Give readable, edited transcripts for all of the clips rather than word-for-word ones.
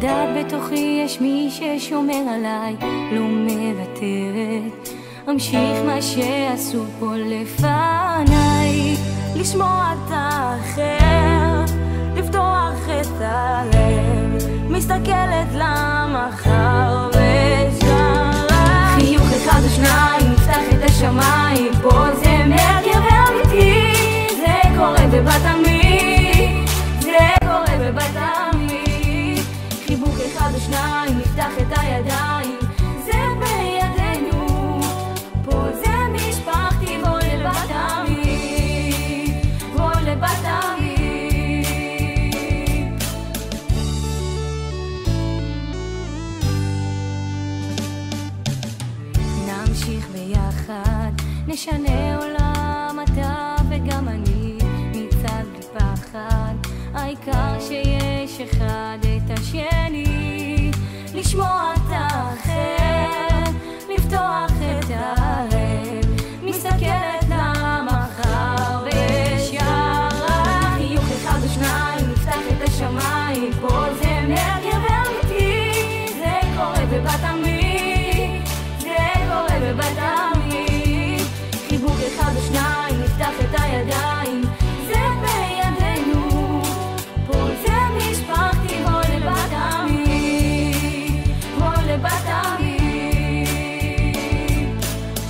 יודעת בתוכי יש מי ששומר עליי, לא מוותרת, אמשיך מה שעשו פה לפניי, לשמוע את האחר, לפתוח את הלב, מסתכלת למחר ושרה חיוך אחד או שניים, נפתח את השמיים, פה זה מרגע ואמיתי, זה קורה בבת-עמי, זה קורה בבת-עמי, חיבוק אחד או שניים, נפתח את הידיים, זה בידינו, פה זה משפחתי, בוא לבת-עמי, בוא לבת-עמי. נמשיך ביחד, נשנה עולם, אתה וגם אני, מצד בלי פחד, העיקר שיש אחד את השני, לשמוע את האחר, לפתוח את הלב, מסתכלת למחר ושרה חיוך אחד או שניים, נפתח את השמיים, פה זה מרגע ואמיתי, זה קורה בבת-עמי, זה קורה בבת-עמי, חיבוק אחד או שניים, נפתח את הידיים, זה בידינו, פה זה משפחתי, בוא לבת-עמי, בוא לבת-עמי.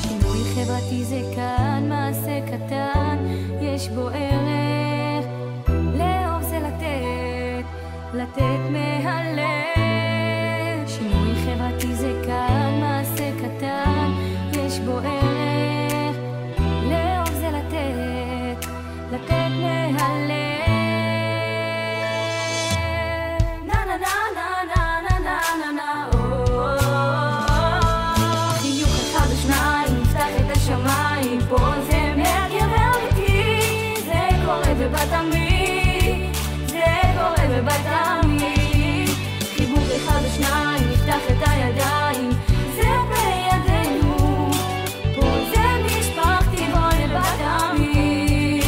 שינוי חברתי זה כאן מעשה קטן, יש בו ערך, לאהוב זה לתת, לתת מהלב. שינוי חברתי זה כאן מעשה קטן, יש בו ערך, לאהוב זה לתת, לתת מהלב. נה נה נה נה נה נה נה נה חיוך אחד או שניים, נפתח את השמיים, פה זה מרגע ואמיתי, זה קורה בבת-עמי, זה קורה בבת-עמי, חיבוק אחד או שניים, נפתח את הידיים, זה בידינו, פה זה משפחתי, בוא לבת-עמי,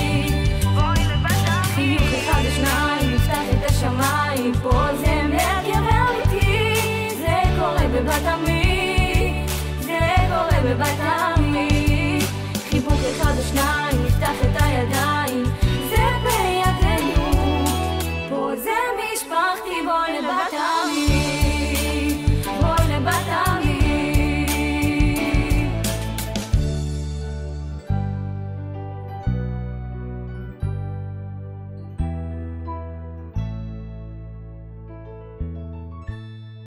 חיוך אחד או שניים, נפתח את השמיים, פה זה מרגע ואמיתי, זה קורה בבת-עמי, זה קורה בבת-עמי, חיבוק אחד או שניים, נפתח את הידיים, זה בידינו, פה זה משפחתי, בוא לבת-עמי, בוא לבת-עמי.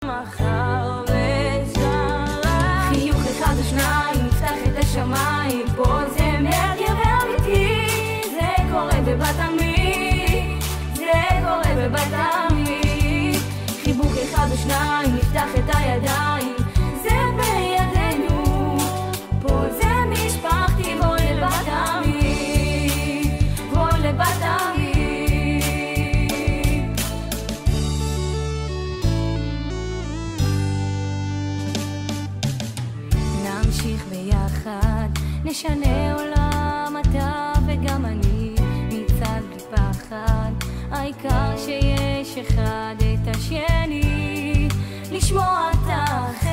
מחר ושרה חיוך אחד או שניים, נפתח את השמיים, פה זה מרגע ואמיתי, זה קורה בבת-עמי, זה קורה בבת-עמי, חיבוק אחד או שניים, נפתח את הידיים, זה בידינו, פה זה משפחתי, בוא לבת-עמי, בוא לבת-עמי. נמשיך ביחד, נשנה עולם, אתה וגם אני, מצד בלי פחד, העיקר שיש אחד את השני, לשמוע את האחר.